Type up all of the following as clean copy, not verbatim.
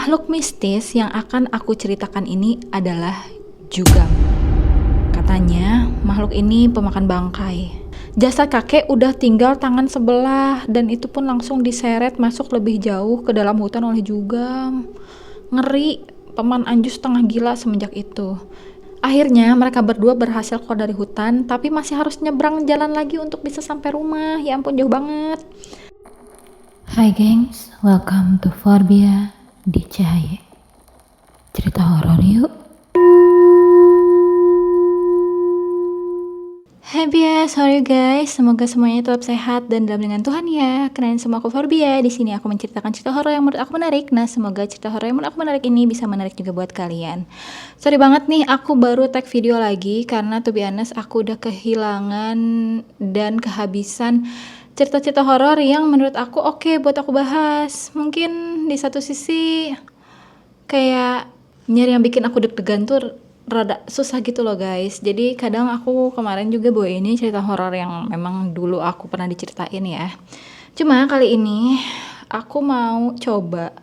Makhluk mistis yang akan aku ceritakan ini adalah Jugam. Katanya, makhluk ini pemakan bangkai. Jasad kakek udah tinggal tangan sebelah dan itu pun langsung diseret masuk lebih jauh ke dalam hutan oleh Jugam. Ngeri, Paman Anju setengah gila semenjak itu. Akhirnya mereka berdua berhasil keluar dari hutan, tapi masih harus nyebrang jalan lagi untuk bisa sampai rumah. Ya ampun, jauh banget. Hai gengs, welcome to Forbia di Cahaya. Cerita horor yuk. Hai bias, how are you guys? Semoga semuanya tetap sehat dan dalam lindungan Tuhan ya. Kenalin sama aku Forbia. Di sini aku menceritakan cerita horor yang menurut aku menarik. Nah, semoga cerita horor yang menurut aku menarik ini bisa menarik juga buat kalian. Sorry banget nih, aku baru tag video lagi karena to be honest aku udah kehilangan dan kehabisan cerita-cerita horor yang menurut aku oke buat aku bahas. Mungkin di satu sisi kayak nyari yang bikin aku deg-degan tuh rada susah gitu loh guys. Jadi kadang aku kemarin juga bawa ini cerita horor yang memang dulu aku pernah diceritain ya. Cuma kali ini aku mau coba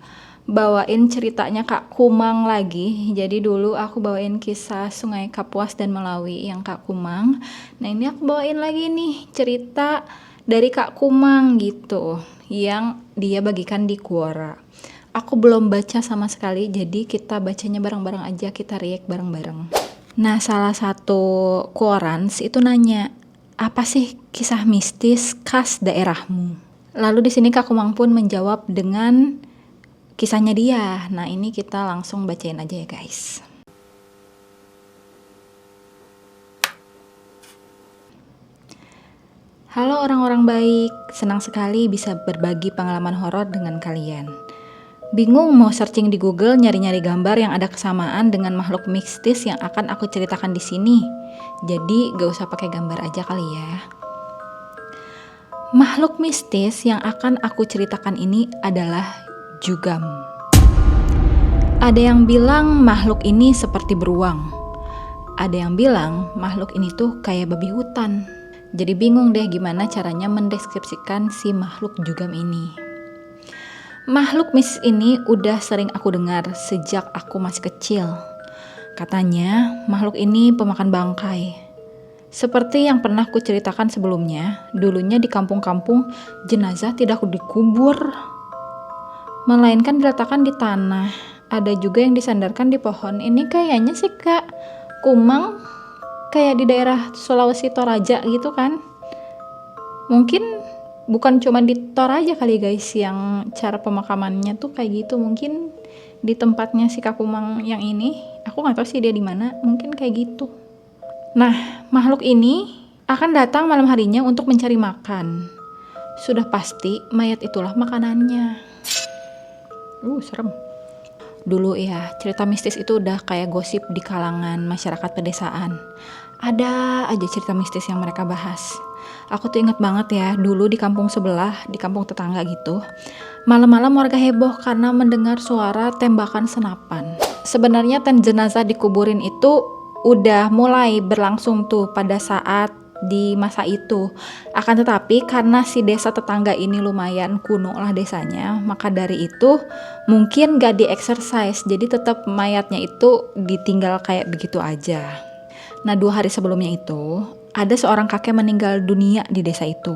bawain ceritanya Kak Kumang lagi. Jadi dulu aku bawain kisah Sungai Kapuas dan Melawi yang Kak Kumang. Nah ini aku bawain lagi nih cerita dari Kak Kumang gitu, yang dia bagikan di Quora. Aku belum baca sama sekali, jadi kita bacanya bareng-bareng aja, kita react bareng-bareng. Nah, salah satu Quorans itu nanya, apa sih kisah mistis khas daerahmu? Lalu di sini Kak Kumang pun menjawab dengan kisahnya dia. Nah, ini kita langsung bacain aja ya guys. Halo orang-orang baik, senang sekali bisa berbagi pengalaman horor dengan kalian. Bingung mau searching di Google nyari-nyari gambar yang ada kesamaan dengan makhluk mistis yang akan aku ceritakan di sini. Jadi gak usah pakai gambar aja kali ya. Makhluk mistis yang akan aku ceritakan ini adalah Jugam. Ada yang bilang makhluk ini seperti beruang. Ada yang bilang makhluk ini tuh kayak babi hutan. Jadi bingung deh gimana caranya mendeskripsikan si makhluk Jugam ini. Makhluk mistis ini udah sering aku dengar sejak aku masih kecil. Katanya makhluk ini pemakan bangkai. Seperti yang pernah ku ceritakan sebelumnya, dulunya di kampung-kampung jenazah tidak dikubur, melainkan diletakkan di tanah. Ada juga yang disandarkan di pohon. Ini kayaknya sih Kak Kumang kayak di daerah Sulawesi Toraja gitu kan. Mungkin bukan cuma di Toraja kali guys yang cara pemakamannya tuh kayak gitu. Mungkin di tempatnya si Kak Kumang yang ini, aku nggak tahu sih dia di mana, mungkin kayak gitu. Nah, makhluk ini akan datang malam harinya untuk mencari makan. Sudah pasti mayat itulah makanannya. Serem. Dulu ya, cerita mistis itu udah kayak gosip di kalangan masyarakat pedesaan. Ada aja cerita mistis yang mereka bahas. Aku tuh inget banget ya, dulu di kampung sebelah, di kampung tetangga gitu, malam-malam warga heboh karena mendengar suara tembakan senapan. Sebenarnya jenazah dikuburin itu udah mulai berlangsung tuh pada saat di masa itu. Akan tetapi karena si desa tetangga ini lumayan kuno lah desanya, maka dari itu mungkin gak di-exercise, jadi tetap mayatnya itu ditinggal kayak begitu aja. Nah 2 hari sebelumnya itu ada seorang kakek meninggal dunia di desa itu.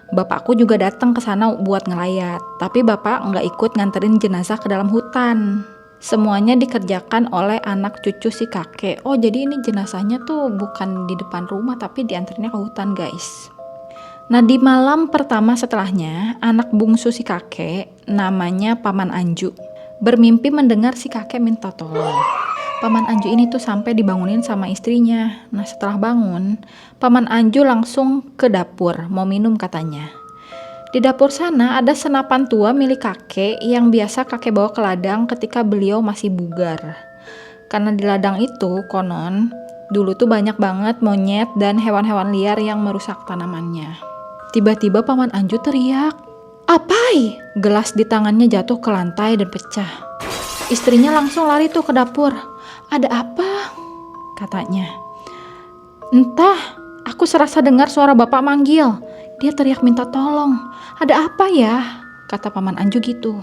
Bapakku juga datang ke sana buat ngelayat, tapi bapak nggak ikut nganterin jenazah ke dalam hutan. Semuanya dikerjakan oleh anak cucu si kakek. Oh jadi ini jenazahnya tuh bukan di depan rumah tapi dianterinnya ke hutan guys. Nah di malam pertama setelahnya, anak bungsu si kakek namanya Paman Anju bermimpi mendengar si kakek minta tolong. Paman Anju ini tuh sampai dibangunin sama istrinya. Nah setelah bangun, Paman Anju langsung ke dapur mau minum katanya. Di dapur sana ada senapan tua milik kakek yang biasa kakek bawa ke ladang ketika beliau masih bugar. Karena di ladang itu konon dulu tuh banyak banget monyet dan hewan-hewan liar yang merusak tanamannya. Tiba-tiba Paman Anju teriak, "Apai!" Gelas di tangannya jatuh ke lantai dan pecah. Istrinya langsung lari tuh ke dapur. "Ada apa?" katanya. "Entah, aku serasa dengar suara bapak manggil. Dia teriak minta tolong. Ada apa ya?" kata Paman Anju gitu.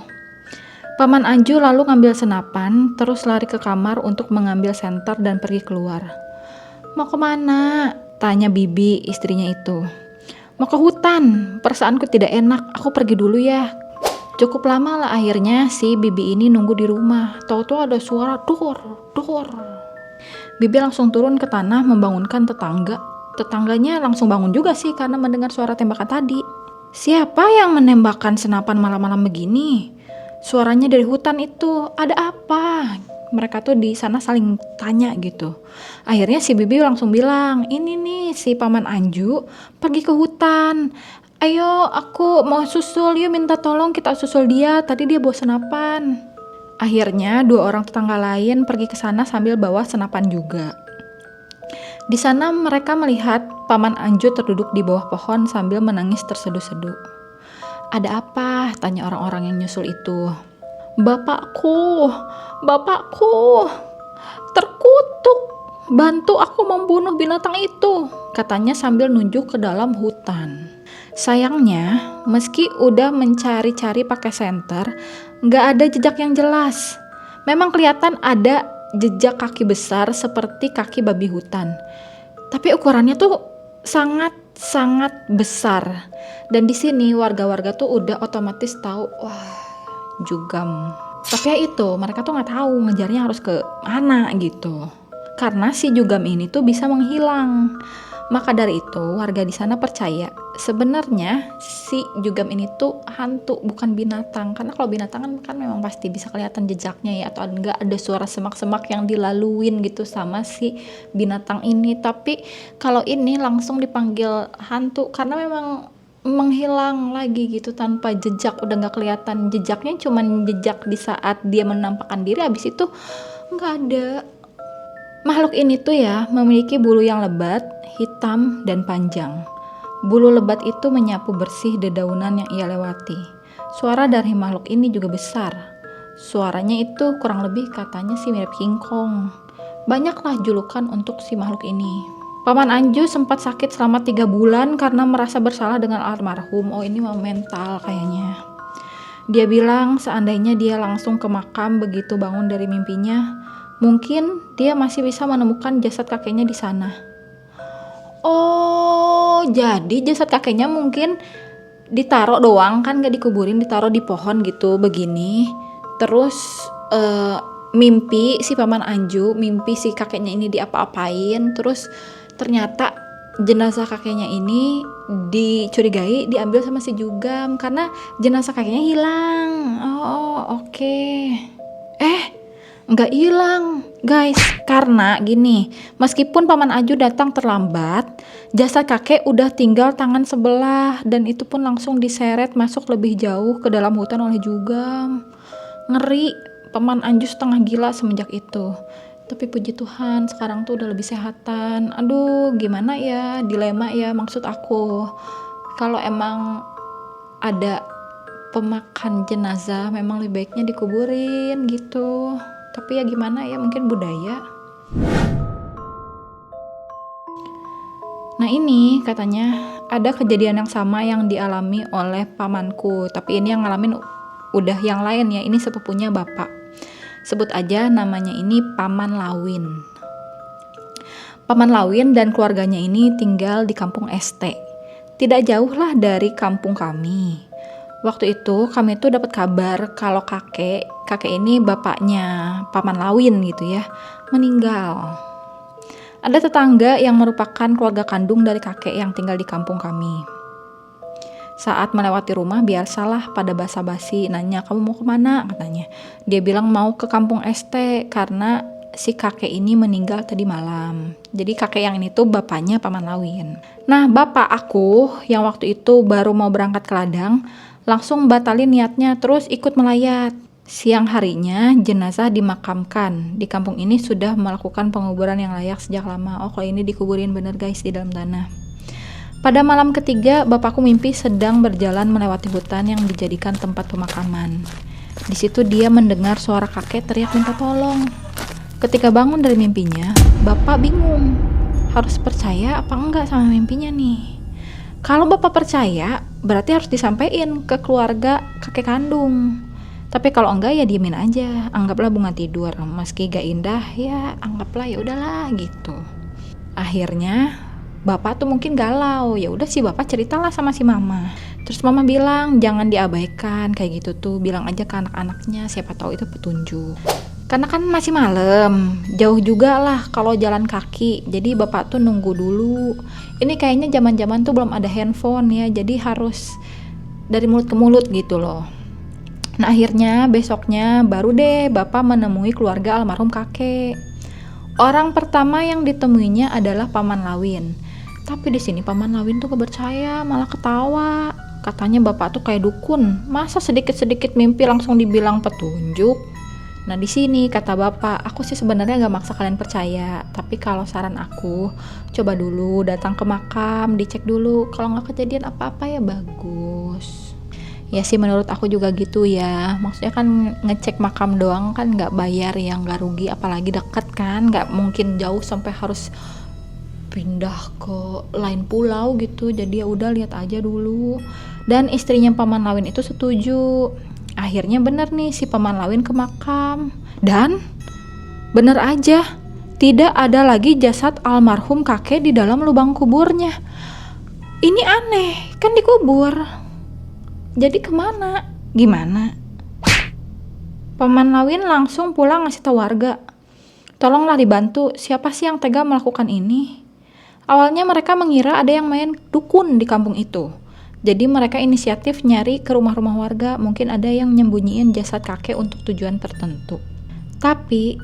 Paman Anju lalu ngambil senapan, terus lari ke kamar untuk mengambil senter dan pergi keluar. "Mau kemana?" tanya Bibi, istrinya itu. "Mau ke hutan, perasaanku tidak enak, aku pergi dulu ya." Cukup lama lah akhirnya si Bibi ini nunggu di rumah. Tahu-tahu ada suara dor, dor. Bibi langsung turun ke tanah membangunkan tetangga. Tetangganya langsung bangun juga sih karena mendengar suara tembakan tadi. "Siapa yang menembakkan senapan malam-malam begini? Suaranya dari hutan itu, ada apa?" Mereka tuh di sana saling tanya gitu. Akhirnya si Bibi langsung bilang, "Ini nih si Paman Anju pergi ke hutan. Ayo aku mau susul, yuk minta tolong kita susul dia, tadi dia bawa senapan." Akhirnya 2 orang tetangga lain pergi ke sana sambil bawa senapan juga. Di sana mereka melihat Paman Anju terduduk di bawah pohon sambil menangis terseduh-seduh. "Ada apa?" tanya orang-orang yang nyusul itu. Bapakku terkutuk. Bantu aku membunuh binatang itu," katanya sambil nunjuk ke dalam hutan. Sayangnya, meski udah mencari-cari pakai senter, nggak ada jejak yang jelas. Memang kelihatan ada jejak kaki besar seperti kaki babi hutan, tapi ukurannya tuh sangat besar. Dan di sini warga-warga tuh udah otomatis tahu, wah, Jugam. Tapi ya itu, mereka tuh nggak tahu ngejarnya harus ke mana gitu. Karena si Jugam ini tuh bisa menghilang. Maka dari itu warga di sana percaya sebenarnya si Jugam ini tuh hantu, bukan binatang. Karena kalau binatang kan memang pasti bisa kelihatan jejaknya ya, atau enggak ada suara semak-semak yang dilaluin gitu sama si binatang ini. Tapi kalau ini langsung dipanggil hantu karena memang menghilang lagi gitu tanpa jejak, udah nggak kelihatan jejaknya, cuman jejak di saat dia menampakkan diri, habis itu nggak ada. Makhluk ini tuh ya memiliki bulu yang lebat, hitam, dan panjang. Bulu lebat itu menyapu bersih dedaunan yang ia lewati. Suara dari makhluk ini juga besar. Suaranya itu kurang lebih katanya sih mirip King Kong. Banyaklah julukan untuk si makhluk ini. Paman Anju sempat sakit selama 3 bulan karena merasa bersalah dengan almarhum. Oh, ini mau mental kayaknya. Dia bilang seandainya dia langsung ke makam begitu bangun dari mimpinya, mungkin dia masih bisa menemukan jasad kakeknya di sana. Oh, jadi jasad kakeknya mungkin ditaruh doang kan, gak dikuburin, ditaruh di pohon gitu begini. Terus mimpi si Paman Anju, mimpi si kakeknya ini diapa-apain. Terus ternyata jenazah kakeknya ini dicurigai diambil sama si Jugam karena jenazah kakeknya hilang. Oh, oke. Nggak hilang guys, karena gini, meskipun Paman Anju datang terlambat, jasad kakek udah tinggal tangan sebelah, dan itu pun langsung diseret masuk lebih jauh ke dalam hutan oleh Jugam. Ngeri, Paman Anju setengah gila semenjak itu. Tapi puji Tuhan sekarang tuh udah lebih sehatan. Aduh, gimana ya, dilema ya, maksud aku kalau emang ada pemakan jenazah memang lebih baiknya dikuburin gitu. Tapi ya gimana ya, mungkin budaya. Nah ini katanya ada kejadian yang sama yang dialami oleh pamanku. Tapi ini yang ngalamin udah yang lain ya, ini sepupunya bapak. Sebut aja namanya ini Paman Lawin. Paman Lawin dan keluarganya ini tinggal di kampung ST. Tidak jauh lah dari kampung kami. Waktu itu kami tuh dapat kabar kalau kakek ini bapaknya Paman Lawin gitu ya, meninggal. Ada tetangga yang merupakan keluarga kandung dari kakek yang tinggal di kampung kami. Saat melewati rumah biasalah pada basa-basi nanya, "Kamu mau kemana?" katanya. Dia bilang mau ke kampung ST karena si kakek ini meninggal tadi malam. Jadi kakek yang ini tuh bapaknya Paman Lawin. Nah bapak aku yang waktu itu baru mau berangkat ke ladang langsung batalin niatnya, terus ikut melayat. Siang harinya jenazah dimakamkan. Di kampung ini sudah melakukan penguburan yang layak sejak lama. Oh, kalau ini dikuburin bener guys, di dalam tanah. Pada malam ketiga, bapakku mimpi sedang berjalan melewati hutan yang dijadikan tempat pemakaman. Di situ dia mendengar suara kakek teriak minta tolong. Ketika bangun dari mimpinya, bapak bingung. Harus percaya apa enggak sama mimpinya nih? Kalau bapak percaya, berarti harus disampaikan ke keluarga kakek kandung. Tapi kalau enggak ya diemin aja, anggaplah bunga tidur. Meski gak indah ya anggaplah ya udahlah gitu. Akhirnya bapak tuh mungkin galau, ya udah si bapak ceritalah sama si mama. Terus mama bilang jangan diabaikan kayak gitu tuh, bilang aja ke anak-anaknya, siapa tahu itu petunjuk. Karena kan masih malam, jauh juga lah kalau jalan kaki, jadi bapak tuh nunggu dulu. Ini kayaknya zaman-zaman tuh belum ada handphone ya, jadi harus dari mulut ke mulut gitu loh. Nah akhirnya besoknya baru deh bapak menemui keluarga almarhum kakek. Orang pertama yang ditemuinya adalah Paman Lawin. Tapi di sini Paman Lawin tuh gak percaya, malah ketawa. Katanya bapak tuh kayak dukun, masa sedikit-sedikit mimpi langsung dibilang petunjuk. Nah di sini kata bapak, aku sih sebenarnya gak maksa kalian percaya, tapi kalau saran aku, coba dulu datang ke makam, dicek dulu. Kalau nggak kejadian apa-apa ya bagus. Ya sih menurut aku juga gitu ya. Maksudnya kan ngecek makam doang kan nggak bayar ya, nggak rugi, apalagi dekat kan, nggak mungkin jauh sampai harus pindah ke lain pulau gitu. Jadi ya udah lihat aja dulu. Dan istrinya Paman Lawin itu setuju. Akhirnya bener nih si Paman Lawin ke makam. Dan bener aja, tidak ada lagi jasad almarhum kakek di dalam lubang kuburnya. Ini aneh, kan dikubur. Jadi kemana? Gimana? Paman Lawin langsung pulang ngasih tahu warga. Tolonglah dibantu, siapa sih yang tega melakukan ini? Awalnya mereka mengira ada yang main dukun di kampung itu. Jadi mereka inisiatif nyari ke rumah-rumah warga, mungkin ada yang nyembunyiin jasad kakek untuk tujuan tertentu. Tapi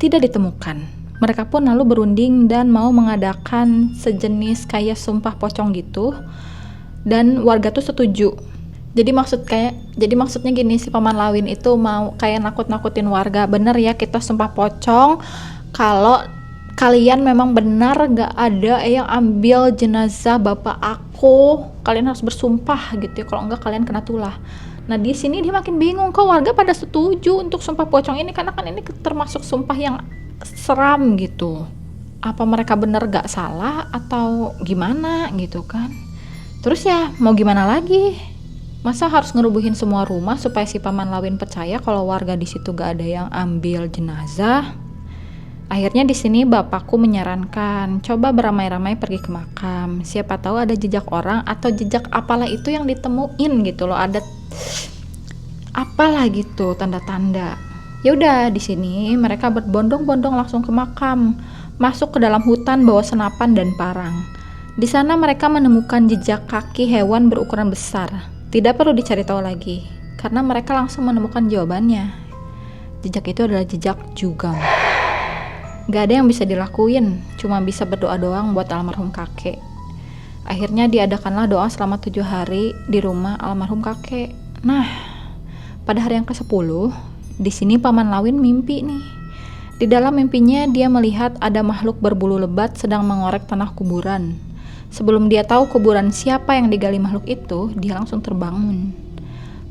tidak ditemukan. Mereka pun lalu berunding dan mau mengadakan sejenis kayak sumpah pocong gitu. Dan warga tuh setuju. Jadi maksudnya gini, si Paman Lawin itu mau kayak nakut-nakutin warga. Bener ya kita sumpah pocong kalau kalian memang benar gak ada yang ambil jenazah bapak aku, kalian harus bersumpah gitu ya, kalau enggak kalian kena tulah. Nah di sini dia makin bingung, kok warga pada setuju untuk sumpah pocong ini, karena kan ini termasuk sumpah yang seram gitu. Apa mereka benar gak salah atau gimana gitu kan? Terus ya mau gimana lagi? Masa harus ngerubuhin semua rumah supaya si Paman Lawin percaya kalau warga di situ gak ada yang ambil jenazah? Akhirnya di sini bapakku menyarankan, coba beramai-ramai pergi ke makam. Siapa tahu ada jejak orang atau jejak apalah itu yang ditemuin gitu loh, ada apalah gitu, tanda-tanda. Ya udah di sini mereka berbondong-bondong langsung ke makam, masuk ke dalam hutan bawa senapan dan parang. Di sana mereka menemukan jejak kaki hewan berukuran besar. Tidak perlu dicari tahu lagi, karena mereka langsung menemukan jawabannya. Jejak itu adalah jejak Jugam. Gak ada yang bisa dilakuin, cuma bisa berdoa doang buat almarhum kakek. Akhirnya diadakanlah doa selama 7 hari di rumah almarhum kakek. Nah, pada hari yang ke-10, di sini Paman Lawin mimpi nih. Di dalam mimpinya dia melihat ada makhluk berbulu lebat sedang mengorek tanah kuburan. Sebelum dia tahu kuburan siapa yang digali makhluk itu, dia langsung terbangun.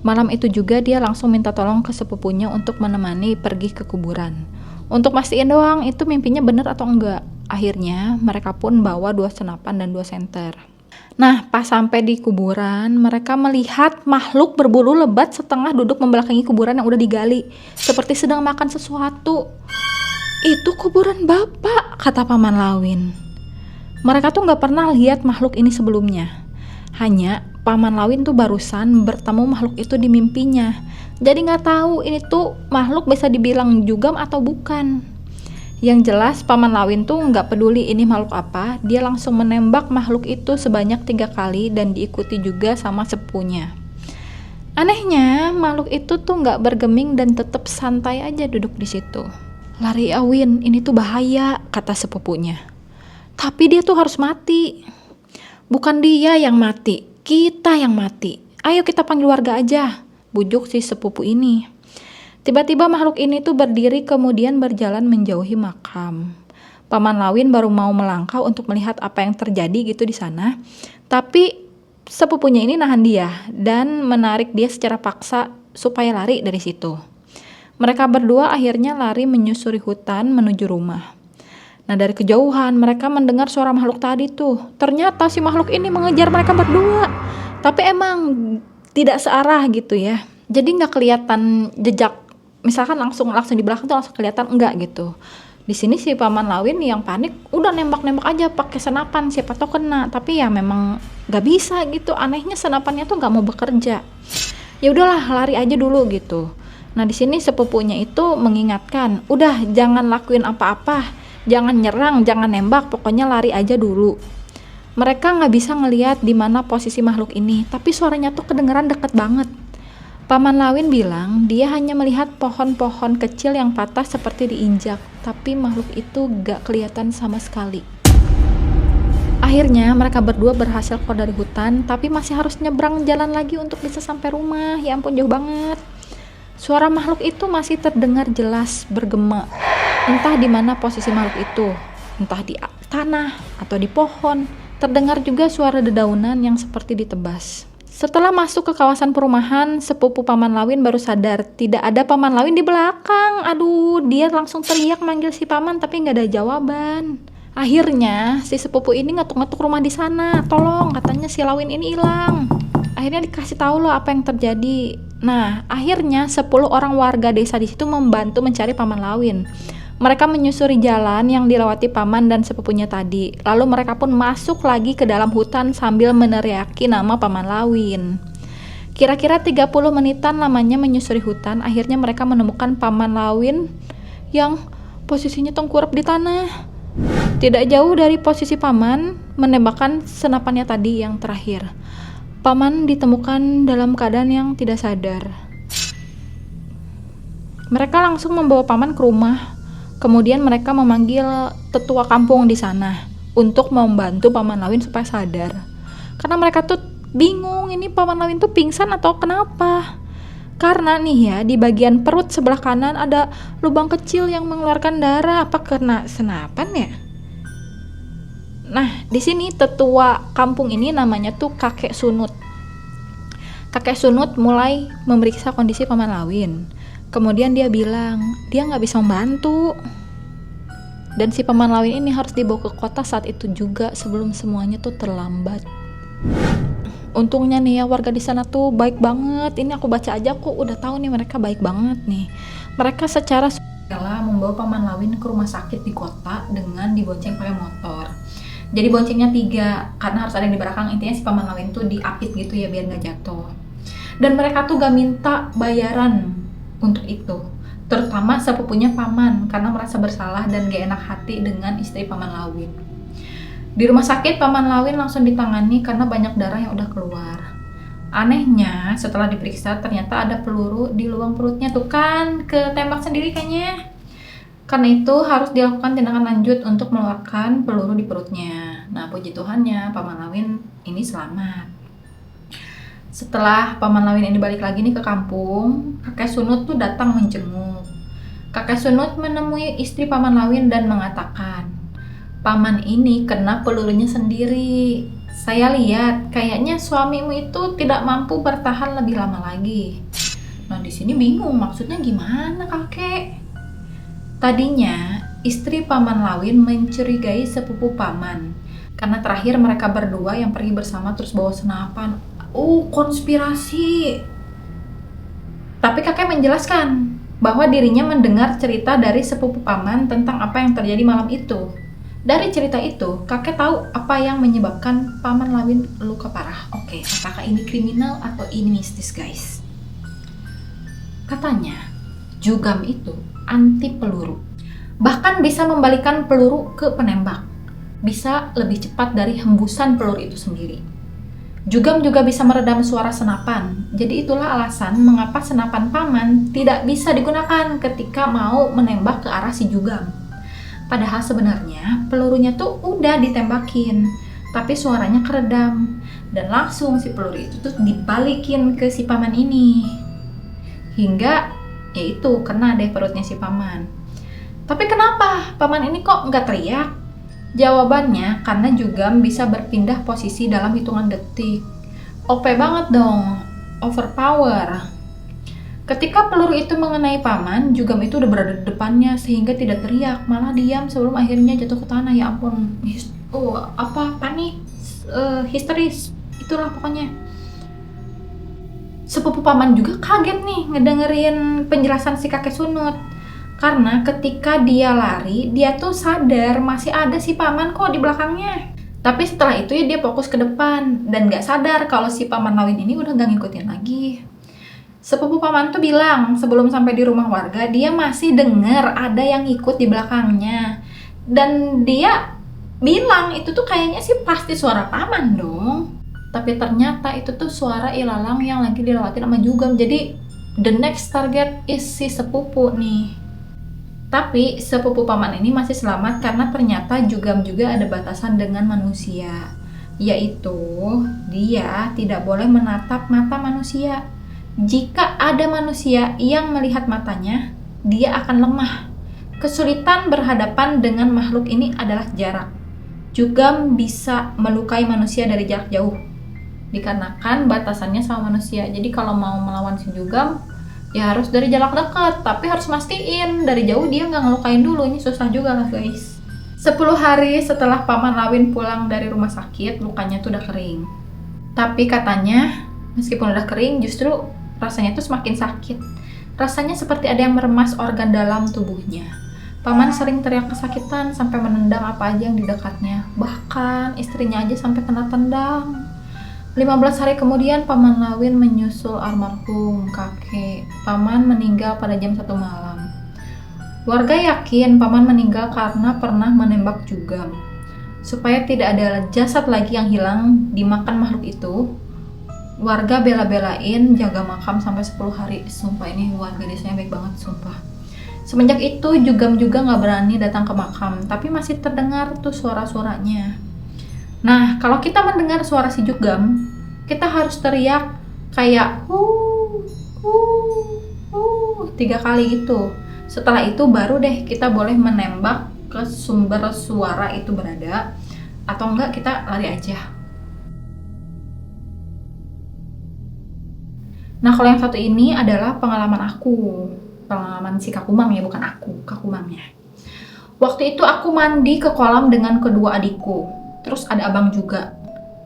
Malam itu juga dia langsung minta tolong ke sepupunya untuk menemani pergi ke kuburan. Untuk mastiin doang itu mimpinya bener atau enggak. Akhirnya mereka pun bawa 2 senapan dan 2 senter. Nah pas sampai di kuburan, mereka melihat makhluk berbulu lebat setengah duduk membelakangi kuburan yang udah digali, seperti sedang makan sesuatu. Itu kuburan bapak, kata Paman Lawin. Mereka tuh gak pernah lihat makhluk ini sebelumnya. Hanya Paman Lawin tuh barusan bertemu makhluk itu di mimpinya. Jadi gak tahu ini tuh makhluk bisa dibilang Jugam atau bukan. Yang jelas Paman Lawin tuh gak peduli ini makhluk apa. Dia langsung menembak makhluk itu sebanyak 3 kali dan diikuti juga sama sepupunya. Anehnya makhluk itu tuh gak bergeming dan tetap santai aja duduk di situ. Lari Awin, ini tuh bahaya, kata sepupunya. Tapi dia tuh harus mati. Bukan dia yang mati, kita yang mati. Ayo kita panggil warga aja, bujuk si sepupu ini. Tiba-tiba makhluk ini tuh berdiri kemudian berjalan menjauhi makam. Paman Lawin baru mau melangkah untuk melihat apa yang terjadi gitu di sana. Tapi sepupunya ini nahan dia dan menarik dia secara paksa supaya lari dari situ. Mereka berdua akhirnya lari menyusuri hutan menuju rumah. Nah dari kejauhan mereka mendengar suara makhluk tadi tuh. Ternyata si makhluk ini mengejar mereka berdua. Tapi emang tidak searah gitu ya. Jadi nggak kelihatan jejak, misalkan langsung di belakang tuh langsung kelihatan, enggak gitu. Di sini si Paman Lawin yang panik udah nembak-nembak aja pakai senapan, siapa tahu kena, tapi ya memang nggak bisa gitu. Anehnya senapannya tuh nggak mau bekerja. Ya udahlah, lari aja dulu gitu. Nah di sini sepupunya itu mengingatkan, udah jangan lakuin apa-apa, jangan nyerang, jangan nembak, pokoknya lari aja dulu. Mereka nggak bisa ngelihat di mana posisi makhluk ini, tapi suaranya tuh kedengeran deket banget. Paman Lawin bilang dia hanya melihat pohon-pohon kecil yang patah seperti diinjak, tapi makhluk itu gak kelihatan sama sekali. Akhirnya mereka berdua berhasil keluar dari hutan, tapi masih harus nyebrang jalan lagi untuk bisa sampai rumah. Ya ampun, jauh banget. Suara makhluk itu masih terdengar jelas bergema. Entah di mana posisi makhluk itu, entah di tanah atau di pohon. Terdengar juga suara dedaunan yang seperti ditebas. Setelah masuk ke kawasan perumahan, sepupu Paman Lawin baru sadar tidak ada Paman Lawin di belakang. Aduh, dia langsung teriak manggil si Paman tapi nggak ada jawaban. Akhirnya si sepupu ini ngetuk-ngetuk rumah di sana. Tolong, katanya si Lawin ini hilang. Akhirnya dikasih tahu loh apa yang terjadi. Nah, akhirnya 10 orang warga desa di situ membantu mencari Paman Lawin. Mereka menyusuri jalan yang dilewati paman dan sepupunya tadi. Lalu mereka pun masuk lagi ke dalam hutan sambil meneriaki nama Paman Lawin. Kira-kira 30 menitan lamanya menyusuri hutan. Akhirnya mereka menemukan Paman Lawin yang posisinya tengkurap di tanah. Tidak jauh dari posisi paman menembakkan senapannya tadi yang terakhir. Paman ditemukan dalam keadaan yang tidak sadar. Mereka langsung membawa paman ke rumah. Kemudian mereka memanggil tetua kampung di sana untuk membantu Paman Lawin supaya sadar. Karena mereka tuh bingung, ini Paman Lawin tuh pingsan atau kenapa? Karena nih ya, di bagian perut sebelah kanan ada lubang kecil yang mengeluarkan darah. Apa kena senapan ya? Nah, di sini tetua kampung ini namanya tuh Kakek Sunut. Kakek Sunut mulai memeriksa kondisi Paman Lawin. Kemudian dia bilang, dia nggak bisa membantu. Dan si Paman Lawin ini harus dibawa ke kota saat itu juga sebelum semuanya tuh terlambat. Untungnya nih ya, warga di sana tuh baik banget. Ini aku baca aja kok udah tahu nih mereka baik banget nih. Mereka secara sukarela membawa Paman Lawin ke rumah sakit di kota dengan dibonceng pakai motor. Jadi boncengnya 3 karena harus ada yang di belakang. Intinya si Paman Lawin tuh diapit gitu ya biar nggak jatuh. Dan mereka tuh gak minta bayaran untuk itu, terutama sepupunya paman karena merasa bersalah dan gak enak hati dengan istri Paman Lawin. Di rumah sakit Paman Lawin langsung ditangani karena banyak darah yang udah keluar. Anehnya setelah diperiksa ternyata ada peluru di lubang perutnya, tuh kan ketembak sendiri kayaknya. Karena itu harus dilakukan tindakan lanjut untuk mengeluarkan peluru di perutnya. Nah, puji Tuhannya Paman Lawin ini selamat. Setelah Paman Lawin ini balik lagi nih ke kampung, Kakek Sunut tuh datang menjenguk. Kakek Sunut menemui istri Paman Lawin dan mengatakan, Paman ini kena pelurunya sendiri. Saya lihat kayaknya suamimu itu tidak mampu bertahan lebih lama lagi. Nah di sini bingung maksudnya gimana kakek? Tadinya istri Paman Lawin mencurigai sepupu paman karena terakhir mereka berdua yang pergi bersama terus bawa senapan. Konspirasi. Tapi kakek menjelaskan bahwa dirinya mendengar cerita dari sepupu paman tentang apa yang terjadi malam itu. Dari cerita itu, kakek tahu apa yang menyebabkan Paman Lawin luka parah. Oke, apakah ini kriminal atau ini mistis, guys? Katanya, Jugam itu anti peluru. Bahkan bisa membalikan peluru ke penembak. Bisa lebih cepat dari hembusan peluru itu sendiri. Jugam juga bisa meredam suara senapan. Jadi itulah alasan mengapa senapan paman tidak bisa digunakan ketika mau menembak ke arah si Jugam. Padahal sebenarnya pelurunya tuh udah ditembakin, tapi suaranya keredam. Dan langsung si peluru itu tuh dibalikin ke si paman ini. Hingga yaitu kena deh perutnya si paman. Tapi kenapa paman ini kok nggak teriak? Jawabannya karena Jugam bisa berpindah posisi dalam hitungan detik. OP banget dong, overpower. Ketika peluru itu mengenai paman, Jugam itu udah berada di depannya sehingga tidak teriak, malah diam sebelum akhirnya jatuh ke tanah. Ya ampun, panik, histeris, itulah pokoknya. Sepupu paman juga kaget nih ngedengerin penjelasan si kakek Sunut. Karena ketika dia lari, dia tuh sadar masih ada si paman kok di belakangnya. Tapi setelah itu ya dia fokus ke depan dan gak sadar kalau si paman Lawin ini udah gak ngikutin lagi. Sepupu paman tuh bilang sebelum sampai di rumah warga dia masih dengar ada yang ikut di belakangnya. Dan dia bilang itu tuh kayaknya sih pasti suara paman dong. Tapi ternyata itu tuh suara ilalang yang lagi dilewatin sama Jugam. Jadi the next target is si sepupu nih. Tapi sepupu paman ini masih selamat karena ternyata Jugam juga ada batasan dengan manusia, yaitu dia tidak boleh menatap mata manusia. Jika ada manusia yang melihat matanya, dia akan lemah. Kesulitan berhadapan dengan makhluk ini adalah jarak. Jugam bisa melukai manusia dari jarak jauh, dikarenakan batasannya sama manusia. Jadi kalau mau melawan si Jugam, ya harus dari jarak dekat, tapi harus mastiin dari jauh dia nggak ngelukain dulu. Ini susah juga lah guys. 10 hari setelah Paman Lawin pulang dari rumah sakit, lukanya tuh udah kering. Tapi katanya meskipun udah kering, justru rasanya tuh semakin sakit. Rasanya seperti ada yang meremas organ dalam tubuhnya. Paman sering teriak kesakitan sampai menendang apa aja yang di dekatnya. Bahkan istrinya aja sampai kena tendang. 15 hari kemudian Paman Lawin menyusul almarhum kakek. Paman meninggal pada jam 1 malam. Warga yakin Paman meninggal karena pernah menembak Jugam. Supaya tidak ada jasad lagi yang hilang dimakan makhluk itu, warga bela-belain jaga makam sampai 10 hari. Sumpah ini warga desanya baik banget, sumpah. Semenjak itu Jugam juga gak berani datang ke makam, tapi masih terdengar tuh suara-suaranya. Nah, kalau kita mendengar suara si Jugam, kita harus teriak kayak 3 kali gitu. Setelah itu baru deh kita boleh menembak ke sumber suara itu berada, atau enggak kita lari aja. Nah, kalau yang satu ini adalah pengalaman aku. Pengalaman si Kakumang ya, bukan aku, Kakumangnya. Waktu itu aku mandi ke kolam dengan kedua adikku. Terus ada abang juga.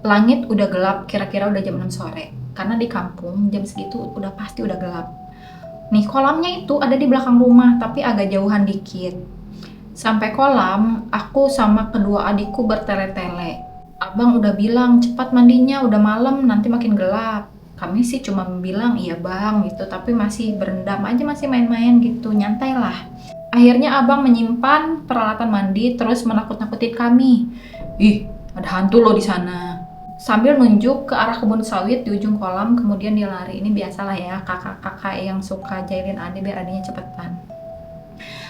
Langit udah gelap, kira-kira udah jam 6 sore. Karena di kampung jam segitu udah pasti udah gelap. Nih, kolamnya itu ada di belakang rumah, tapi agak jauhan dikit. Sampai kolam, aku sama kedua adikku bertele-tele. Abang udah bilang, cepat mandinya, udah malam, nanti makin gelap. Kami sih cuma bilang, iya bang gitu, tapi masih berendam aja, masih main-main gitu, nyantai lah. Akhirnya abang menyimpan peralatan mandi, terus menakut-nakutin kami. Ih, ada hantu loh di sana. Sambil nunjuk ke arah kebun sawit di ujung kolam, kemudian dia lari. Ini biasalah ya, kakak-kakak yang suka jahilin adik biar adiknya cepetan.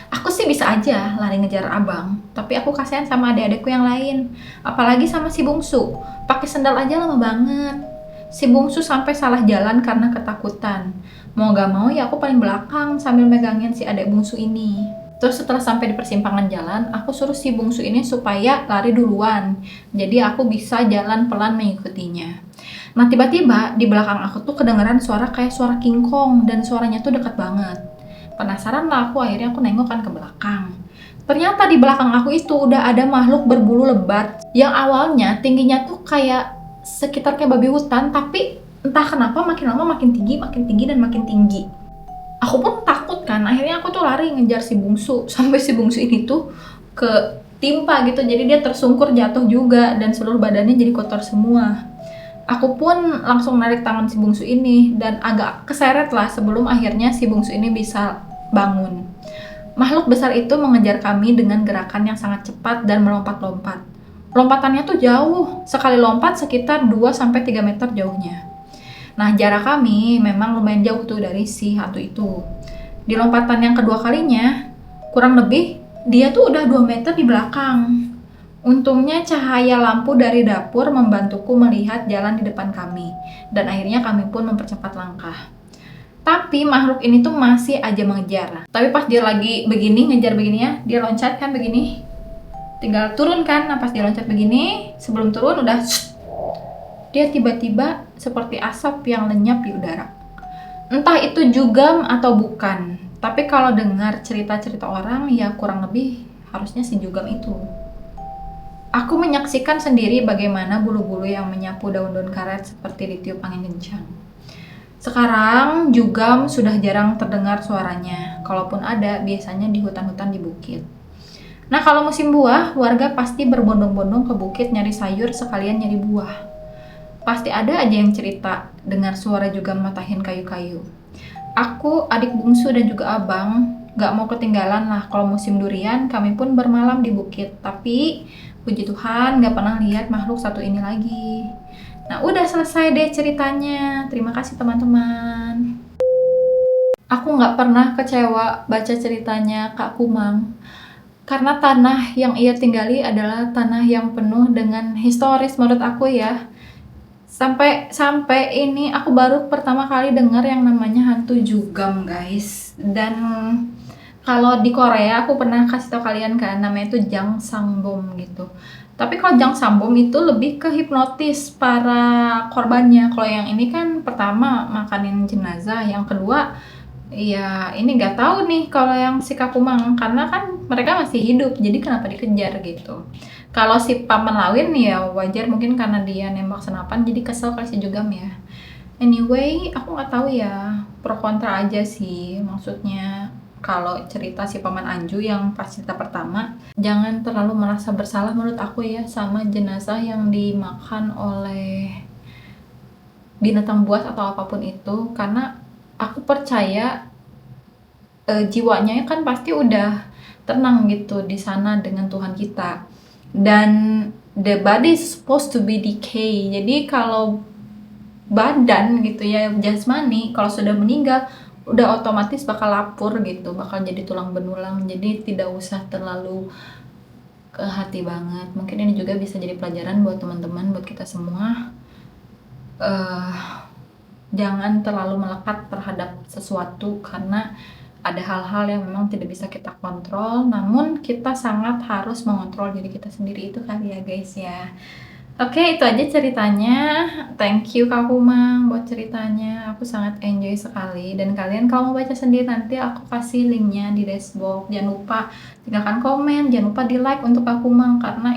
Aku sih bisa aja lari ngejar abang, tapi aku kasihan sama adik-adikku yang lain. Apalagi sama si bungsu, pakai sendal aja lama banget. Si bungsu sampai salah jalan karena ketakutan. Mau gak mau ya aku paling belakang sambil megangin si adik bungsu ini. Terus setelah sampai di persimpangan jalan, aku suruh si bungsu ini supaya lari duluan. Jadi aku bisa jalan pelan mengikutinya. Nah, tiba-tiba di belakang aku tuh kedengeran suara kayak suara King Kong dan suaranya tuh dekat banget. Penasaran lah aku, akhirnya aku nengok kan ke belakang. Ternyata di belakang aku itu udah ada makhluk berbulu lebat yang awalnya tingginya tuh kayak sekitar kayak babi hutan, tapi entah kenapa makin lama makin tinggi dan makin tinggi. Aku pun takut kan, akhirnya aku tuh lari ngejar si bungsu, sampai si bungsu ini tuh ketimpa gitu, jadi dia tersungkur jatuh juga dan seluruh badannya jadi kotor semua. Aku pun langsung narik tangan si bungsu ini dan agak keseret lah sebelum akhirnya si bungsu ini bisa bangun. Makhluk besar itu mengejar kami dengan gerakan yang sangat cepat dan melompat-lompat. Lompatannya tuh jauh, sekali lompat sekitar 2-3 meter jauhnya. Nah, jarak kami memang lumayan jauh tuh dari si hantu itu. Di lompatan yang kedua kalinya, kurang lebih dia tuh udah 2 meter di belakang. Untungnya cahaya lampu dari dapur membantuku melihat jalan di depan kami. Dan akhirnya kami pun mempercepat langkah. Tapi makhluk ini tuh masih aja mengejar. Tapi pas dia lagi begini, ngejar begini ya, dia loncat kan begini. Tinggal turun kan, nah pas dia loncat begini, sebelum turun udah dia tiba-tiba seperti asap yang lenyap di udara. Entah itu Jugam atau bukan, tapi kalau dengar cerita-cerita orang ya kurang lebih harusnya si Jugam itu. Aku menyaksikan sendiri bagaimana bulu-bulu yang menyapu daun-daun karet seperti ditiup angin kencang. Sekarang Jugam sudah jarang terdengar suaranya. Kalaupun ada, biasanya di hutan-hutan di bukit. Nah, kalau musim buah, warga pasti berbondong-bondong ke bukit nyari sayur sekalian nyari buah. Pasti ada aja yang cerita dengar suara Jugam matahin kayu-kayu. Aku, adik bungsu dan juga abang gak mau ketinggalan lah kalau musim durian kami pun bermalam di bukit. Tapi puji Tuhan gak pernah lihat makhluk satu ini lagi. Nah, udah selesai deh ceritanya. Terima kasih teman-teman. Aku gak pernah kecewa baca ceritanya Kak Kumang. Karena tanah yang ia tinggali adalah tanah yang penuh dengan historis menurut aku ya. Sampai ini aku baru pertama kali dengar yang namanya hantu Jugam, guys. Dan kalau di Korea aku pernah kasih tau kalian kan, namanya itu Jang Sangbom gitu. Tapi kalau Jang Sangbom itu lebih ke hipnotis para korbannya. Kalau yang ini kan pertama makanin jenazah, yang kedua ya ini nggak tahu nih kalau yang si Kakumang, karena kan mereka masih hidup, jadi kenapa dikejar gitu. Kalau si Paman Lawin ya wajar mungkin karena dia nembak senapan, jadi kesel kali si Jugam ya. Anyway, aku nggak tahu ya, pro kontra aja sih. Maksudnya kalau cerita si Paman Anju yang pas cerita pertama, jangan terlalu merasa bersalah menurut aku ya sama jenazah yang dimakan oleh binatang buas atau apapun itu, karena aku percaya jiwanya kan pasti udah tenang gitu di sana dengan Tuhan kita. Dan the body is supposed to be decay. Jadi kalau badan gitu ya, jasmani kalau sudah meninggal udah otomatis bakal lapur gitu, bakal jadi tulang benulang. Jadi tidak usah terlalu ke hati banget. Mungkin ini juga bisa jadi pelajaran buat teman-teman, buat kita semua. Jangan terlalu melekat terhadap sesuatu karena ada hal-hal yang memang tidak bisa kita kontrol, namun kita sangat harus mengontrol diri kita sendiri, itu kali ya guys ya. Oke, itu aja ceritanya. Thank you Kak Kumang buat ceritanya. Aku sangat enjoy sekali. Dan kalian kalau mau baca sendiri nanti aku kasih linknya di dashboard. Jangan lupa tinggalkan komen, jangan lupa di like untuk Kak Kumang, karena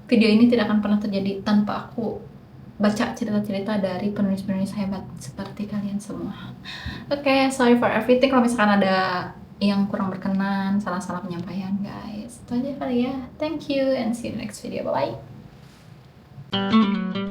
video ini tidak akan pernah terjadi tanpa aku baca cerita-cerita dari penulis-penulis hebat seperti kalian semua. Oke, sorry for everything kalau misalkan ada yang kurang berkenan, salah-salah penyampaian guys. Itu aja kali ya. Thank you and see you in the next video. Bye-bye.